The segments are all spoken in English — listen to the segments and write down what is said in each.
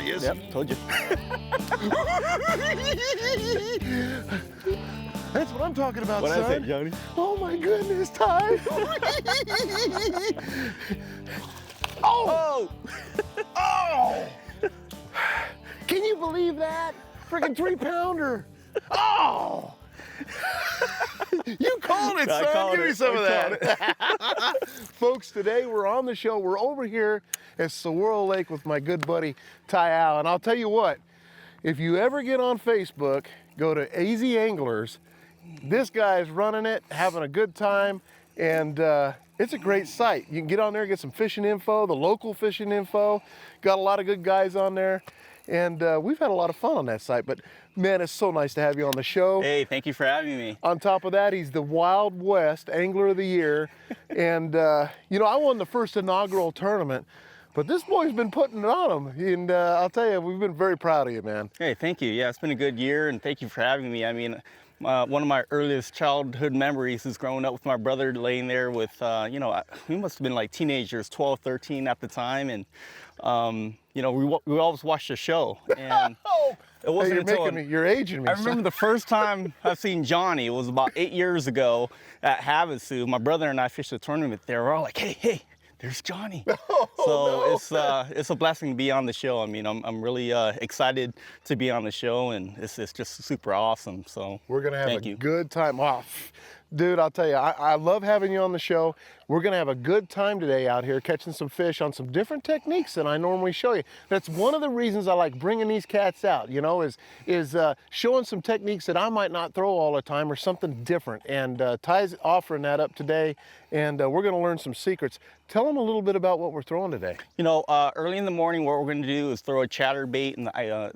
he is. Yep, told you. That's what I'm talking about, What son. is it, Johnny? Oh my goodness, Ty. Oh! Oh! Can you believe that? Freaking 3-pounder. Oh! You called it, I son. called Give me it. some I of that. Folks, today we're on the show. We're over here at Saguaro Lake with my good buddy Tai Au. And I'll tell you what, if you ever get on Facebook, go to AZ Anglers. This guy's running it, having a good time, and it's a great site. You can get on there, get some fishing info, the local fishing info. Got a lot of good guys on there, and we've had a lot of fun on that site. But man, it's so nice to have you on the show. Hey, thank you for having me. On top of that, he's the Wild West Angler of the Year. And, you know, I won the first inaugural tournament, but this boy's been putting it on him. And I'll tell you, we've been very proud of you, man. Hey, thank you. Yeah, it's been a good year, and thank you for having me. I mean, one of my earliest childhood memories is growing up with my brother laying there with, you know, we must have been like teenagers, 12, 13 at the time. And, you know, we always watched the show. And it wasn't until You're aging me. I remember the first time I've seen Johnny, it was about 8 years ago at Havasu. My brother and I fished a tournament there. We're all like, hey, there's Johnny. It's a blessing to be on the show. I mean, I'm really excited to be on the show, and it's just super awesome. So we're gonna have a good time. Oh, dude, I'll tell you, I love having you on the show. We're gonna have a good time today out here catching some fish on some different techniques than I normally show you. That's one of the reasons I like bringing these cats out, you know, is showing some techniques that I might not throw all the time or something different. And Ty's offering that up today, and we're gonna learn some secrets. Tell them a little bit about what we're throwing today. You know, early in the morning, what we're gonna do is throw a ChatterBait in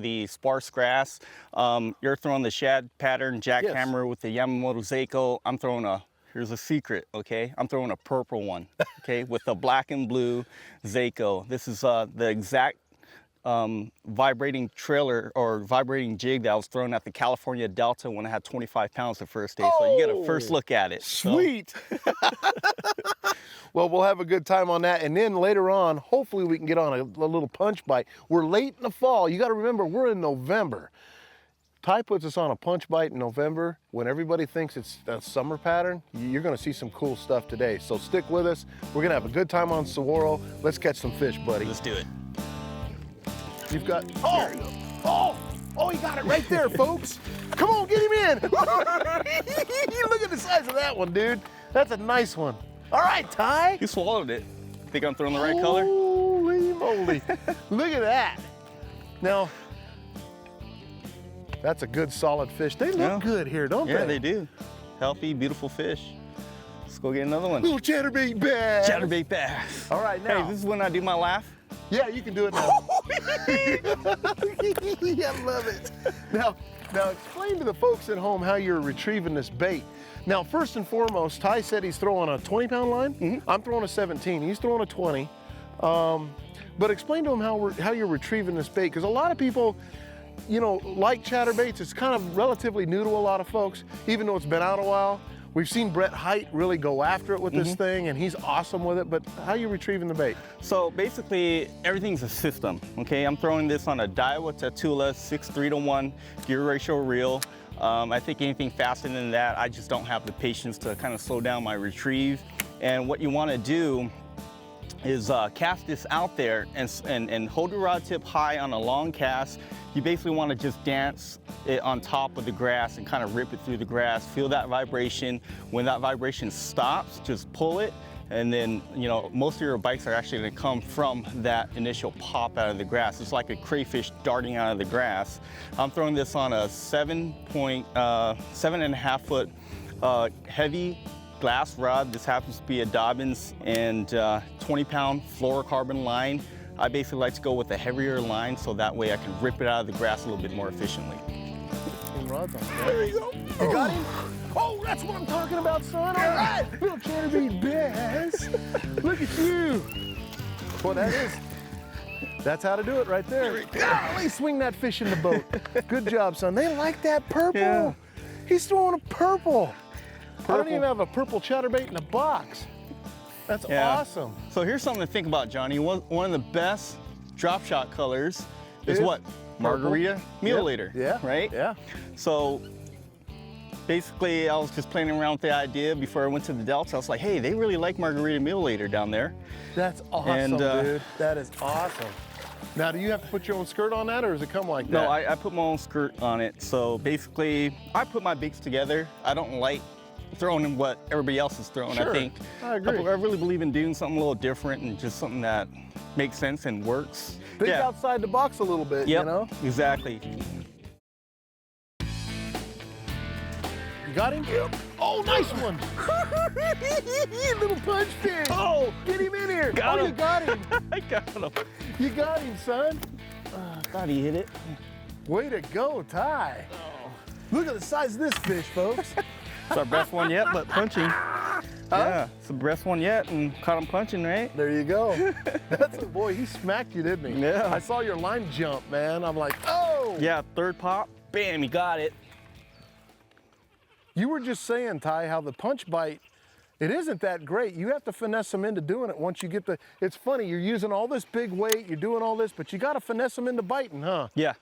the sparse grass. You're throwing the shad pattern jackhammer with the Yamamoto Seiko. I'm throwing here's a secret, okay? I'm throwing a purple one, okay, with a black and blue Seiko. This is the exact vibrating trailer or vibrating jig that I was throwing at the California Delta when I had 25 pounds the first day. So you get a first look at it. Sweet. So. Well, we'll have a good time on that. And then later on, hopefully we can get on a little punch bite. We're late in the fall. You got to remember, we're in November. Ty puts us on a punch bite in November. When everybody thinks it's a summer pattern, you're gonna see some cool stuff today. So stick with us. We're gonna have a good time on Saguaro. Let's catch some fish, buddy. Let's do it. You've got, he got it right there, folks. Come on, get him in. Look at the size of that one, dude. That's a nice one. All right, Ty. You swallowed it. Think I'm throwing the right color? Holy moly. Look at that. Now, that's a good solid fish. They look good here, don't they? Yeah, they do. Healthy, beautiful fish. Let's go get another one. Little chatterbait bass. ChatterBait bass. All right, now. Hey, this is when I do my laugh. Yeah, you can do it now. I love it. Now explain to the folks at home how you're retrieving this bait. Now, first and foremost, Ty said he's throwing a 20-pound line. Mm-hmm. I'm throwing a 17. He's throwing a 20. But explain to him how you're retrieving this bait, because a lot of people, you know, like chatterbaits. It's kind of relatively new to a lot of folks, even though it's been out a while. We've seen Brett Height really go after it with this thing, and he's awesome with it, but how are you retrieving the bait? So basically, everything's a system, okay? I'm throwing this on a Daiwa Tatula 6:3-to-1 gear ratio reel. I think anything faster than that, I just don't have the patience to kind of slow down my retrieve. And what you want to do is cast this out there and hold your rod tip high on a long cast. You basically want to just dance it on top of the grass and kind of rip it through the grass. Feel that vibration. When that vibration stops, just pull it. And then, you know, most of your bites are actually going to come from that initial pop out of the grass. It's like a crayfish darting out of the grass. I'm throwing this on a 7.5 foot heavy glass rod. This happens to be a Dobbins and 20-pound fluorocarbon line. I basically like to go with a heavier line so that way I can rip it out of the grass a little bit more efficiently. There you go. You got him? Oh, that's what I'm talking about, son. All right, little chatterbait bass. Look at you. Well, that's how to do it right there. Golly, swing that fish in the boat. Good job, son. They like that purple. Yeah. He's throwing a purple. I don't even have a purple chatterbait in a box. That's awesome. So here's something to think about, Johnny. One of the best drop shot colors is what? Margarita Mutilator. Yeah. Right? Yeah. So basically, I was just playing around with the idea before I went to the Delta. I was like, hey, they really like Margarita Mutilator down there. That's awesome, dude. That is awesome. Now, do you have to put your own skirt on that, or does it come like that? No, I put my own skirt on it. So basically, I put my baits together. I don't like throwing in what everybody else is throwing. Sure. I agree. I really believe in doing something a little different and just something that makes sense and works. Think outside the box a little bit, Yep, you know? exactly. You got him? Yep. Oh, nice one. Little punch fish. Oh, get him in here. Got him. You got him. I got him. You got him, son. Thought he hit it. Way to go, Ty. Oh. Look at the size of this fish, folks. It's our best one yet, but punching. Yeah, it's the best one yet, and caught him punching, right? There you go. That's a boy. He smacked you, didn't he? Yeah. I saw your line jump, man. I'm like, oh. Yeah, third pop, bam, he got it. You were just saying, Ty, how the punch bite, it isn't that great. You have to finesse them into doing it once you get the, it's funny, you're using all this big weight, you're doing all this, but you got to finesse them into biting, huh? Yeah,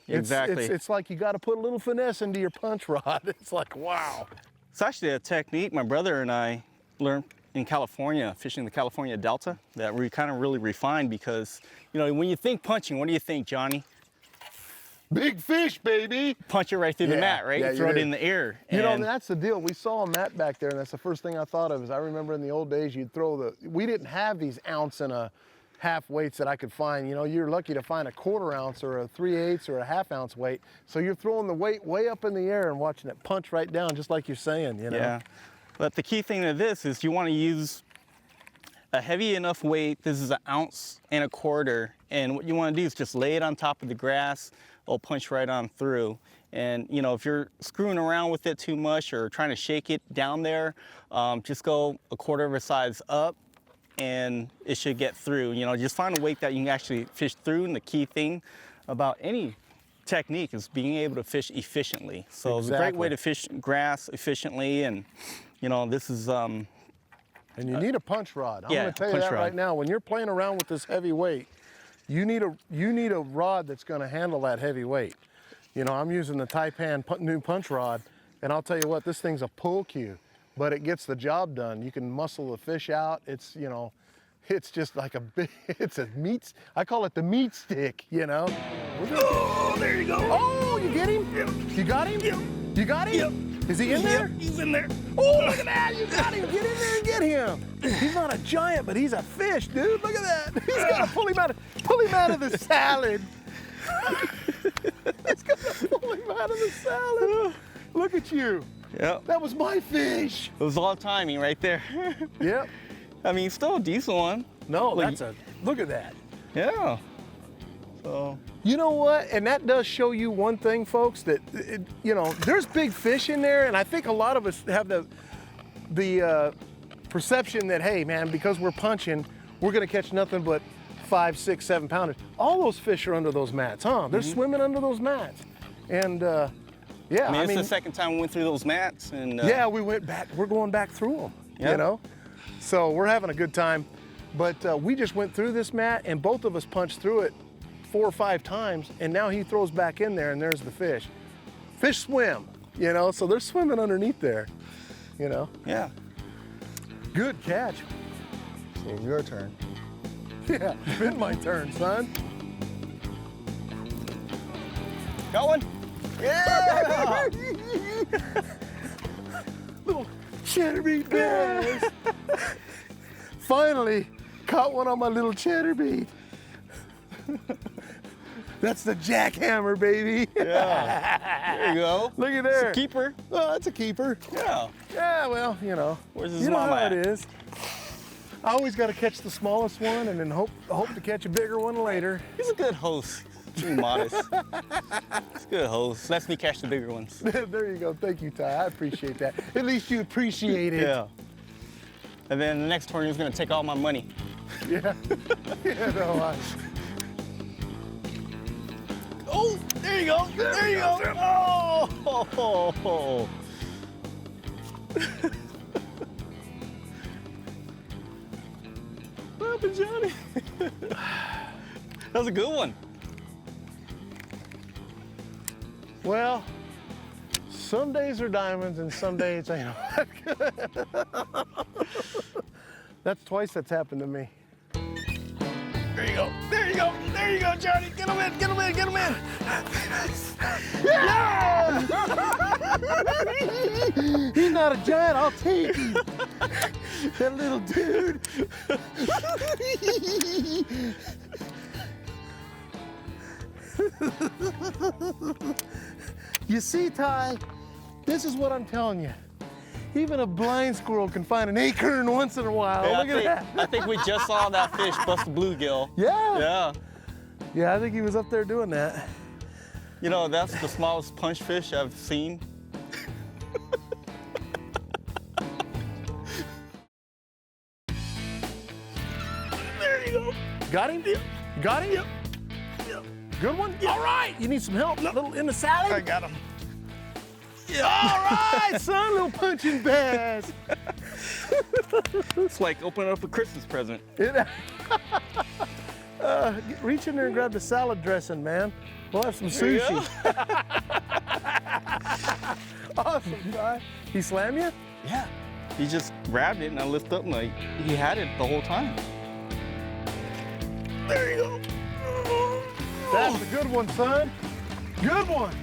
exactly. It's like you got to put a little finesse into your punch rod. It's like, wow. It's actually a technique my brother and I learned in California, fishing the California Delta, that we kind of really refined because, you know, when you think punching, what do you think, Johnny? Big fish, baby. Punch it right through the mat, right? Yeah, You throw it did. in the air. You know, and that's the deal. We saw a mat back there, and that's the first thing I thought of is I remember in the old days, you'd throw we didn't have these ounce and a half weights that I could find. You know, you're lucky to find a 1/4 ounce or a 3/8 or a 1/2 ounce weight. So you're throwing the weight way up in the air and watching it punch right down, just like you're saying, you know? Yeah, but the key thing to this is you want to use a heavy enough weight. This is 1 1/4 ounces, and what you want to do is just lay it on top of the grass. It'll punch right on through. And you know, if you're screwing around with it too much or trying to shake it down there, just go 1/4 of a size up and it should get through. You know, just find a weight that you can actually fish through. And the key thing about any technique is being able to fish efficiently. So it's a great way to fish grass efficiently. And you know, this is And you need a punch rod. I'm yeah, going to tell you that rod. right now. When you're playing around with this heavy weight, you need a rod that's going to handle that heavy weight. You know, I'm using the Taipan new punch rod, and I'll tell you what, this thing's a pull cue, but it gets the job done. You can muscle the fish out. It's, you know, it's just like a big, it's a meat, I call it the meat stick, you know. Oh, there you go. Oh, you get him? Yep. You got him? Yep. You got him? Yep. Is he in there? Yep, he's in there. Oh, look at that! You got him! Get in there and get him! He's not a giant, but he's a fish, dude. Look at that! He's got to pull him out of the salad. He's got to pull him out of the salad. Look at you. Yep. That was my fish. It was all timing right there. Yep. I mean, still a decent one. No, Look, look at that. Yeah. So. You know what? And that does show you one thing, folks, that, you know, there's big fish in there, and I think a lot of us have the perception that, hey, man, because we're punching, we're going to catch nothing but 5, 6, 7 pounders. All those fish are under those mats, huh? They're swimming under those mats. And, yeah. I mean, it's the second time we went through those mats. And yeah, we went back. We're going back through them, you know? So we're having a good time. But we just went through this mat, and both of us punched through it 4 or 5 times, and now he throws back in there, and there's the fish. Fish swim, you know, so they're swimming underneath there, you know. Yeah. Good catch. So your turn. Yeah, it's been my turn, son. Got one? Yeah! Little ChatterBait bass. Finally, caught one on my little ChatterBait. That's the jackhammer, baby. Yeah. There you go. Look at there. It's a keeper. Oh, that's a keeper. Yeah. Yeah, well, you know. Where's his you know mama how at? it is. I always got to catch the smallest one and then hope to catch a bigger one later. He's a good host. Too modest. He's a good host. Lets me catch the bigger ones. There you go. Thank you, Ty. I appreciate that. At least you appreciate it. Yeah. And then the next tournament is going to take all my money. Yeah. Yeah, no, Oh, there you go. There you go. Oh. What happened, Johnny? That was a good one. Well, some days are diamonds and some days ain't all that good. That's twice that's happened to me. There you go. There you go. There you go, Johnny. Get him in. Get him in. Get him in. Yeah! He's not a giant. I'll take him. That little dude. You see, Ty, this is what I'm telling you. Even a blind squirrel can find an acorn once in a while. Hey, Look at that. I think we just saw that fish bust a bluegill. Yeah. Yeah. Yeah, I think he was up there doing that. You know, that's the smallest punch fish I've seen. There you go. Got him? Yep. Got him? Yep. Yep. Good one? Yep. All right. You need some help? A little in the salad? I got him. Yeah. All right, son. Little punching bass. It's like opening up a Christmas present. Reach in there and grab the salad dressing, man. We'll have some There you sushi. Awesome, guy. He slam you? Yeah. He just grabbed it and I lifted up and like he had it the whole time. There you go. That's a good one, son. Good one.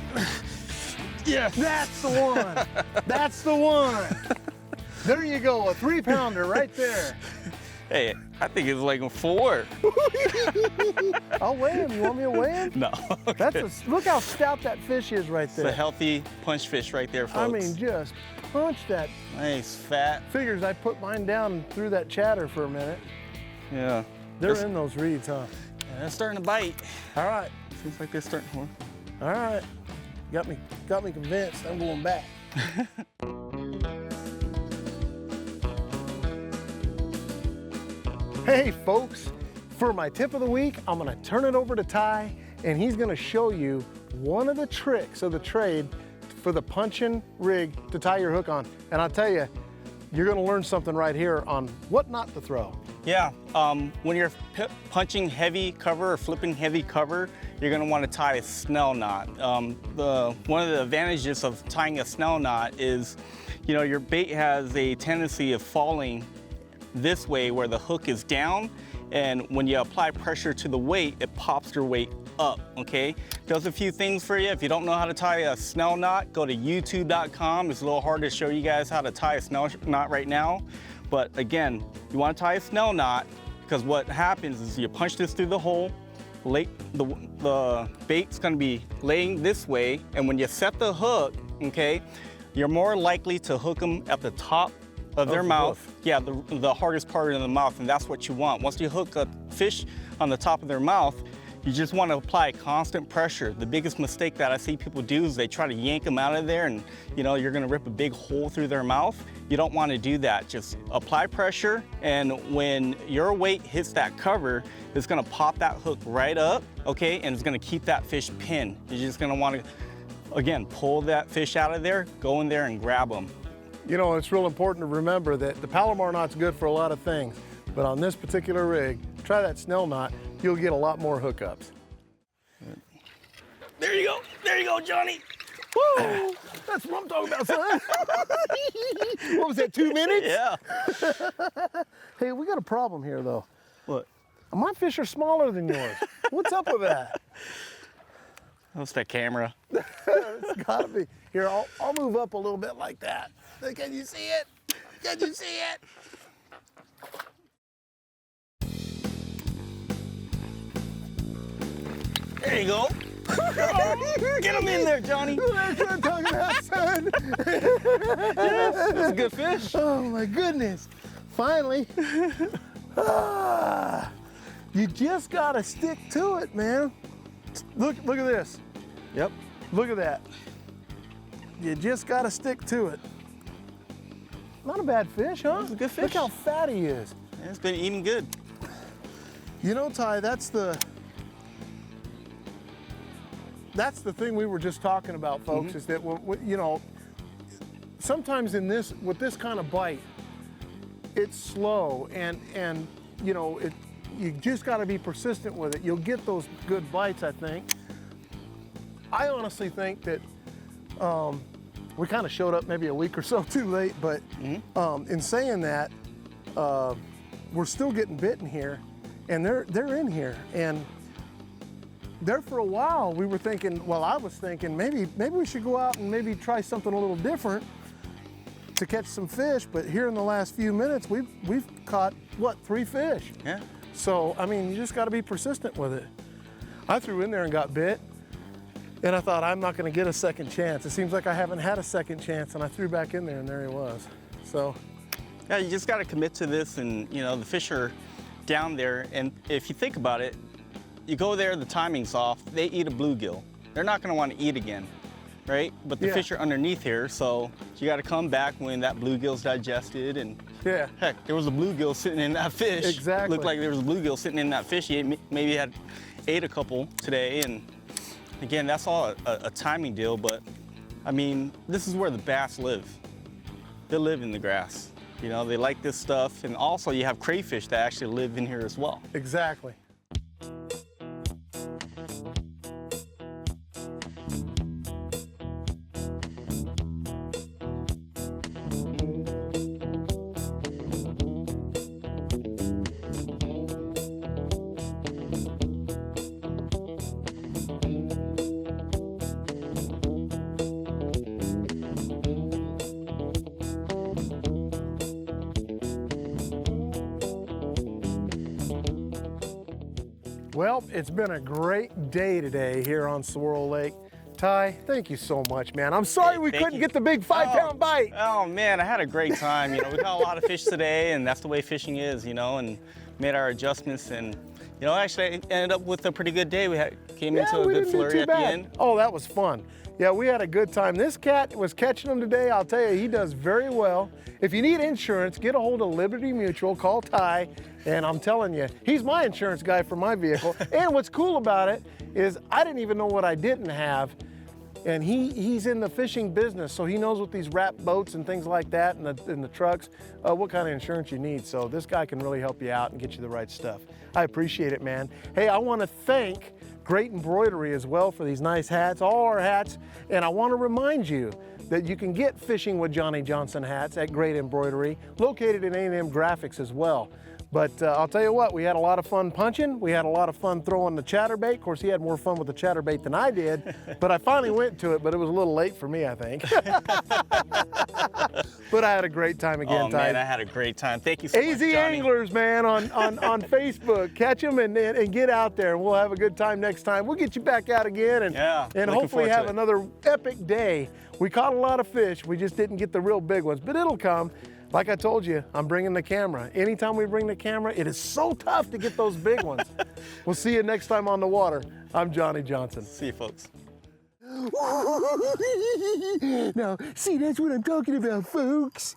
Yes. That's the one. That's the one. There you go, a 3-pounder right there. Hey, I think it's like a 4. I'll weigh him. You want me to weigh him? No. That's look how stout that fish is right It's a there. healthy punch fish right there, folks. I mean, just punch that. Nice, fat. Figures I put mine down and threw that chatter for a minute. Yeah. They're in those reeds, huh? Yeah, they're starting to bite. All right. Seems like they're starting to. All right. Got me convinced. I'm going back. Hey folks, for my tip of the week, I'm gonna turn it over to Ty and he's gonna show you one of the tricks of the trade for the punching rig to tie your hook on. And I'll tell you, you're gonna learn something right here on what not to throw. Yeah, when you're punching heavy cover or flipping heavy cover, you're gonna wanna tie a snell knot. One of the advantages of tying a snell knot is, you know, your bait has a tendency of falling this way where the hook is down, and when you apply pressure to the weight, it pops your weight up, okay? Does a few things for you. If you don't know how to tie a snell knot, go to youtube.com. It's a little hard to show you guys how to tie a snell knot right now. But again, you want to tie a snell knot because what happens is you punch this through the hole, the bait's going to be laying this way, and when you set the hook, okay, you're more likely to hook them at the top of their mouth. Yeah, the hardest part in the mouth, and that's what you want. Once you hook a fish on the top of their mouth, you just want to apply constant pressure. The biggest mistake that I see people do is they try to yank them out of there and, you know, you're going to rip a big hole through their mouth. You don't want to do that. Just apply pressure, and when your weight hits that cover, it's going to pop that hook right up, okay, and it's going to keep that fish pinned. You're just going to want to, again, pull that fish out of there, go in there and grab them. You know, it's real important to remember that the Palomar knot's good for a lot of things, but on this particular rig, try that snell knot, you'll get a lot more hookups. There you go, Johnny. Woo! That's what I'm talking about, son. What was that, 2 minutes? Yeah. Hey, we got a problem here, though. What? My fish are smaller than yours. What's up with that? That's that camera. It's gotta be. Here, I'll move up a little bit like that. Can you see it? Can you see it? There you go. Get him in there, Johnny. That's what I'm talking about, son. Yes, that's a good fish. Oh my goodness. Finally. You just gotta stick to it, man. Look at this. Yep. Look at that. You just gotta stick to it. Not a bad fish, huh? It's a good fish. Look how fat he is. Yeah, it's been eating good. You know, Ty, that's the thing we were just talking about, folks, is that, you know, sometimes with this kind of bite, it's slow and you know, you just got to be persistent with it. You'll get those good bites, I think. I honestly think that we kind of showed up maybe a week or so too late, but in saying that, we're still getting bitten here, and they're in here. And there for a while, we were thinking, well, I was thinking maybe we should go out and maybe try something a little different to catch some fish. But here in the last few minutes, we've caught, what, 3 fish? Yeah. So, I mean, you just got to be persistent with it. I threw in there and got bit, and I thought, I'm not going to get a second chance. It seems like I haven't had a second chance, and I threw back in there, and there he was. So. Yeah, you just got to commit to this, and you know, the fish are down there, and if you think about it, you go there, the timing's off, they eat a bluegill. They're not going to want to eat again, right? But the fish are underneath here, so you got to come back when that bluegill's digested, and heck, there was a bluegill sitting in that fish. Exactly. Looked like there was a bluegill sitting in that fish. He maybe had ate a couple today, and again, that's all a timing deal, but I mean, this is where the bass live. They live in the grass. You know, they like this stuff, and also you have crayfish that actually live in here as well. Exactly. Well, it's been a great day today here on Swirl Lake. Ty, thank you so much, man. I'm sorry we couldn't get the big 5-pound bite. Oh man, I had a great time. You know, we caught a lot of fish today, and that's the way fishing is, you know, and made our adjustments, and you know, actually I ended up with a pretty good day. We came into a good flurry at the end. Oh, that was fun. Yeah, we had a good time. This cat was catching them today. I'll tell you, he does very well. If you need insurance, get a hold of Liberty Mutual, call Ty, and I'm telling you, he's my insurance guy for my vehicle. And what's cool about it is I didn't even know what I didn't have. And he's in the fishing business, so he knows with these wrap boats and things like that, and the trucks, what kind of insurance you need. So this guy can really help you out and get you the right stuff. I appreciate it, man. Hey, I want to thank Great Embroidery as well for these nice hats, all our hats. And I want to remind you that you can get Fishing with Johnny Johnson hats at Great Embroidery, located in A&M Graphics as well. But I'll tell you what, we had a lot of fun punching. We had a lot of fun throwing the ChatterBait. Of course, he had more fun with the ChatterBait than I did, but I finally went to it, but it was a little late for me, I think. But I had a great time again, Ty. Oh man, I had a great time. Thank you so much, AZ Johnny. Anglers, man, on Facebook. Catch them and get out there, and we'll have a good time next time. We'll get you back out again and hopefully have another epic day. We caught a lot of fish. We just didn't get the real big ones, but it'll come. Like I told you, I'm bringing the camera. Anytime we bring the camera, it is so tough to get those big ones. We'll see you next time on the water. I'm Johnny Johnson. See you, folks. Now, see, that's what I'm talking about, folks.